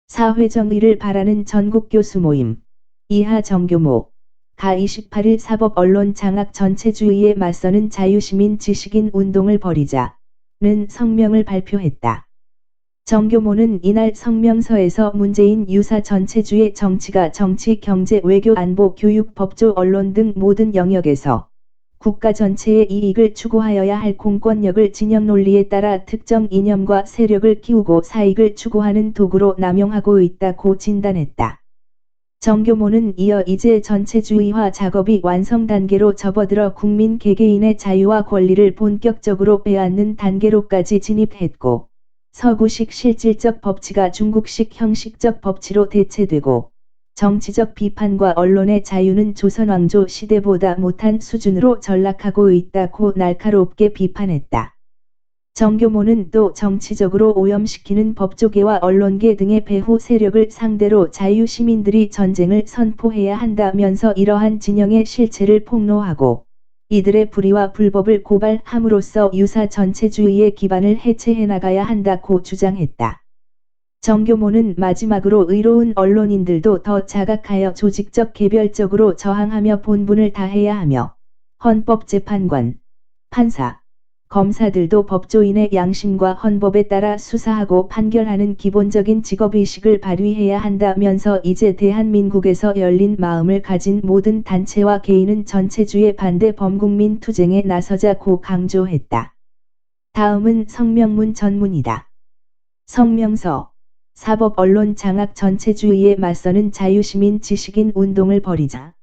사회정의를 바라는 전국교수 모임 이하 정교모 가 28일 사법 언론 장악 전체주의에 맞서는 자유시민 지식인 운동을 벌이자는 성명을 발표했다. 정교모는 이날 성명서에서 문재인 유사 전체주의 정치가 정치, 경제, 외교, 안보, 교육, 법조, 언론 등 모든 영역에서 국가 전체의 이익을 추구하여야 할 공권력을 진영 논리에 따라 특정 이념과 세력을 키우고 사익을 추구하는 도구로 남용하고 있다고 진단했다. 정교모는 이어 이제 전체주의화 작업이 완성 단계로 접어들어 국민 개개인의 자유와 권리를 본격적으로 빼앗는 단계로까지 진입했고, 서구식 실질적 법치가 중국식 형식적 법치로 대체되고, 정치적 비판과 언론의 자유는 조선왕조 시대보다 못한 수준으로 전락하고 있다고 날카롭게 비판했다. 정교모는 또 정치적으로 오염시키는 법조계와 언론계 등의 배후 세력을 상대로 자유시민들이 전쟁을 선포해야 한다면서 이러한 진영의 실체를 폭로하고 이들의 불의와 불법을 고발함으로써 유사 전체주의의 기반을 해체해 나가야 한다고 주장했다. 정교모는 마지막으로 의로운 언론인들도 더 자각하여 조직적 개별적으로 저항하며 본분을 다해야 하며 헌법재판관, 판사, 검사들도 법조인의 양심과 헌법에 따라 수사하고 판결하는 기본적인 직업의식을 발휘해야 한다면서 이제 대한민국에서 열린 마음을 가진 모든 단체와 개인은 전체주의 반대 범국민 투쟁에 나서자고 강조했다. 다음은 성명문 전문이다. 성명서 사법 언론 장악 전체주의에 맞서는 자유시민 지식인 운동을 벌이자.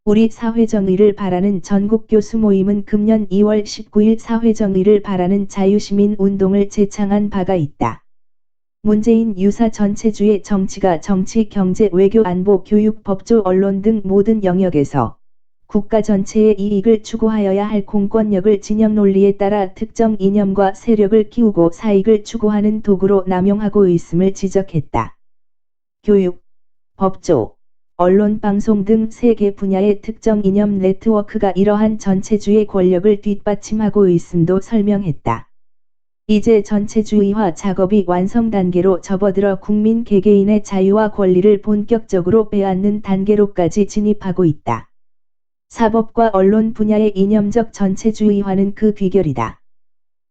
우리 사회정의를 바라는 전국교수 모임은 금년 2월 19일 사회정의를 바라는 자유시민 운동을 제창한 바가 있다. 문재인 유사 전체주의 정치가 정치, 경제, 외교, 안보, 교육, 법조, 언론 등 모든 영역에서 국가 전체의 이익을 추구하여야 할 공권력을 진영 논리에 따라 특정 이념과 세력을 키우고 사익을 추구하는 도구로 남용하고 있음을 지적했다. 교육, 법조, 언론, 방송 등 세 개 분야의 특정 이념 네트워크가 이러한 전체주의 권력을 뒷받침하고 있음도 설명했다. 이제 전체주의화 작업이 완성 단계로 접어들어 국민 개개인의 자유와 권리를 본격적으로 빼앗는 단계로까지 진입하고 있다. 사법과 언론 분야의 이념적 전체주의화는 그 귀결이다.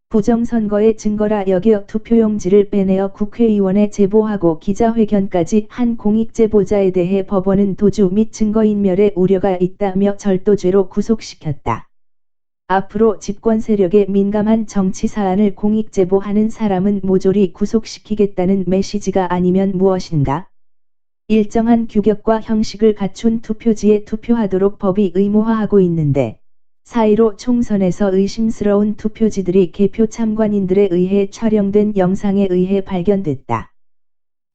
부정선거의 증거라 여겨 투표용지를 빼내어 국회의원에 제보하고 기자회견까지 한 공익제보자에 대해 법원은 도주 및 증거인멸의 우려가 있다며 절도죄로 구속시켰다. 앞으로 집권 세력에 민감한 정치 사안을 공익제보하는 사람은 모조리 구속시키겠다는 메시지가 아니면 무엇인가? 일정한 규격과 형식을 갖춘 투표지에 투표하도록 법이 의무화하고 있는데 4.15 총선에서 의심스러운 투표지들이 개표 참관인들에 의해 촬영된 영상에 의해 발견됐다.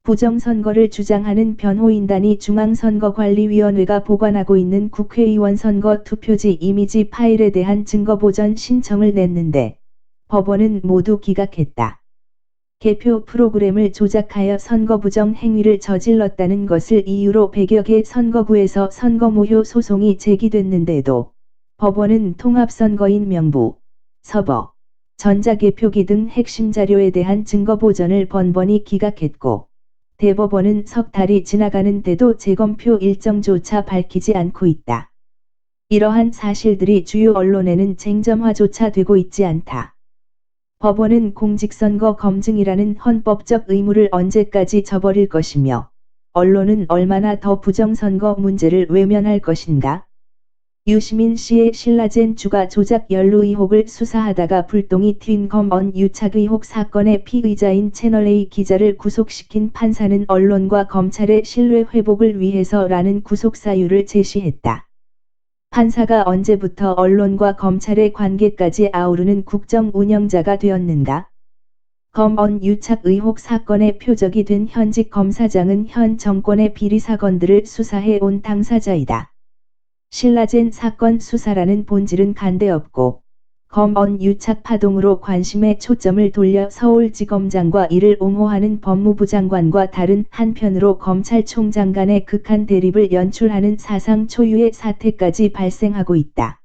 부정선거를 주장하는 변호인단이 중앙선거관리위원회가 보관하고 있는 국회의원 선거 투표지 이미지 파일에 대한 증거보전 신청을 냈는데 법원은 모두 기각했다. 개표 프로그램을 조작하여 선거부정 행위를 저질렀다는 것을 이유로 100여 개 선거구에서 선거무효 소송이 제기됐는데도 법원은 통합선거인 명부, 서버, 전자개표기 등 핵심 자료에 대한 증거보전을 번번이 기각했고 대법원은 석 달이 지나가는데도 재검표 일정조차 밝히지 않고 있다. 이러한 사실들이 주요 언론에는 쟁점화조차 되고 있지 않다. 법원은 공직선거 검증이라는 헌법적 의무를 언제까지 저버릴 것이며 언론은 얼마나 더 부정선거 문제를 외면할 것인가? 유시민 씨의 신라젠 주가 조작 연루 의혹을 수사하다가 불똥이 튄 검언 유착 의혹 사건의 피의자인 채널A 기자를 구속시킨 판사는 언론과 검찰의 신뢰 회복을 위해서라는 구속사유를 제시했다. 판사가 언제부터 언론과 검찰의 관계까지 아우르는 국정 운영자가 되었는가? 검언 유착 의혹 사건의 표적이 된 현직 검사장은 현 정권의 비리 사건들을 수사해 온 당사자이다. 신라젠 사건 수사라는 본질은 간대없고 검언 유착 파동으로 관심의 초점을 돌려 서울지검장과 이를 옹호하는 법무부 장관과 다른 한편으로 검찰총장 간의 극한 대립을 연출하는 사상 초유의 사태까지 발생하고 있다.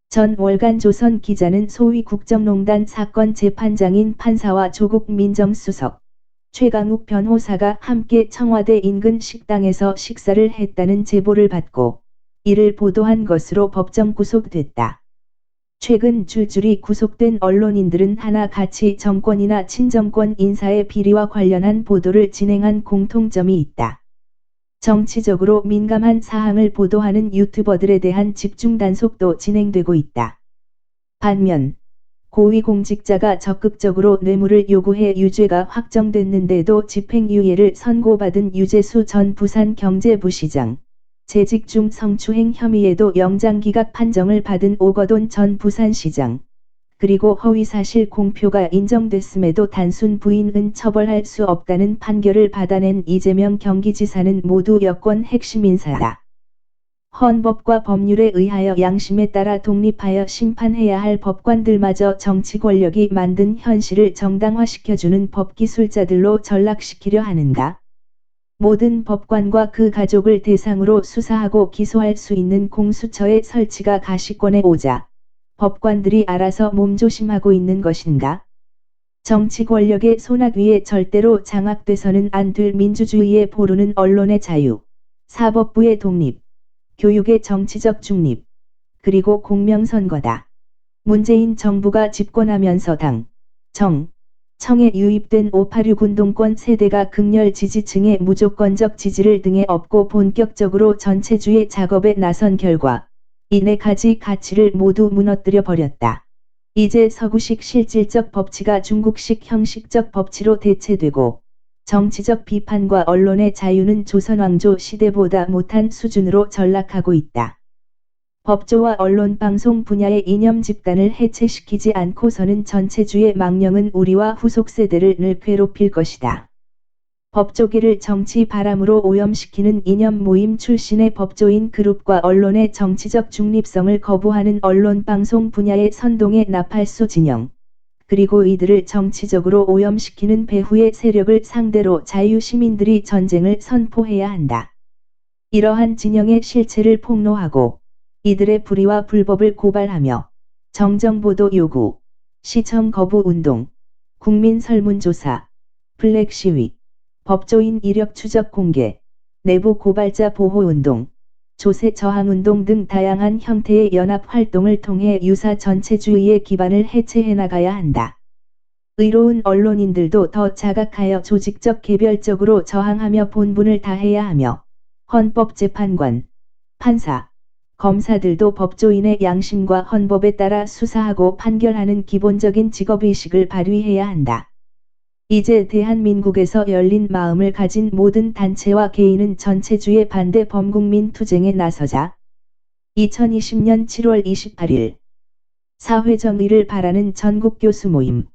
전 월간 조선 기자는 소위 국정농단 사건 재판장인 판사와 조국 민정수석, 최강욱 변호사가 함께 청와대 인근 식당에서 식사를 했다는 제보를 받고 이를 보도한 것으로 법정 구속됐다. 최근 줄줄이 구속된 언론인들은 하나같이 정권이나 친정권 인사의 비리와 관련한 보도를 진행한 공통점이 있다. 정치적으로 민감한 사항을 보도하는 유튜버들에 대한 집중 단속도 진행되고 있다. 반면 고위공직자가 적극적으로 뇌물을 요구해 유죄가 확정됐는데도 집행유예를 선고받은 유재수 전 부산경제부시장, 재직 중 성추행 혐의에도 영장기각 판정을 받은 오거돈 전 부산시장, 그리고 허위사실 공표가 인정됐음에도 단순 부인은 처벌할 수 없다는 판결을 받아낸 이재명 경기지사는 모두 여권 핵심 인사다. 헌법과 법률에 의하여 양심에 따라 독립하여 심판해야 할 법관들마저 정치 권력이 만든 현실을 정당화시켜주는 법기술자들로 전락시키려 하는가? 모든 법관과 그 가족을 대상으로 수사하고 기소할 수 있는 공수처의 설치가 가시권에 오자 법관들이 알아서 몸조심하고 있는 것인가? 정치 권력의 손아귀 위에 절대로 장악돼서는 안 될 민주주의의 보루는 언론의 자유, 사법부의 독립, 교육의 정치적 중립, 그리고 공명선거다. 문재인 정부가 집권하면서 당, 정, 청에 유입된 586 운동권 세대가 극렬 지지층의 무조건적 지지를 등에 업고 본격적으로 전체주의 작업에 나선 결과 이 네 가지 가치를 모두 무너뜨려 버렸다. 이제 서구식 실질적 법치가 중국식 형식적 법치로 대체되고 정치적 비판과 언론의 자유는 조선왕조 시대보다 못한 수준으로 전락하고 있다. 법조와 언론방송 분야의 이념 집단을 해체시키지 않고서는 전체주의 망령은 우리와 후속 세대를 늘 괴롭힐 것이다. 법조계를 정치 바람으로 오염시키는 이념 모임 출신의 법조인 그룹과 언론의 정치적 중립성을 거부하는 언론방송 분야의 선동의 나팔소 진영, 그리고 이들을 정치적으로 오염시키는 배후의 세력을 상대로 자유시민들이 전쟁을 선포해야 한다. 이러한 진영의 실체를 폭로하고 이들의 불의와 불법을 고발하며 정정보도 요구, 시청 거부 운동, 국민 설문조사, 블랙 시위, 법조인 이력 추적 공개, 내부 고발자 보호 운동, 조세 저항 운동 등 다양한 형태의 연합 활동을 통해 유사 전체주의의 기반을 해체해 나가야 한다. 의로운 언론인들도 더 자각하여 조직적 개별적으로 저항하며 본분을 다해야 하며 헌법재판관, 판사, 검사들도 법조인의 양심과 헌법에 따라 수사하고 판결하는 기본적인 직업의식을 발휘해야 한다. 이제 대한민국에서 열린 마음을 가진 모든 단체와 개인은 전체주의 반대 범국민 투쟁에 나서자. 2020년 7월 28일 사회정의를 바라는 전국교수 모임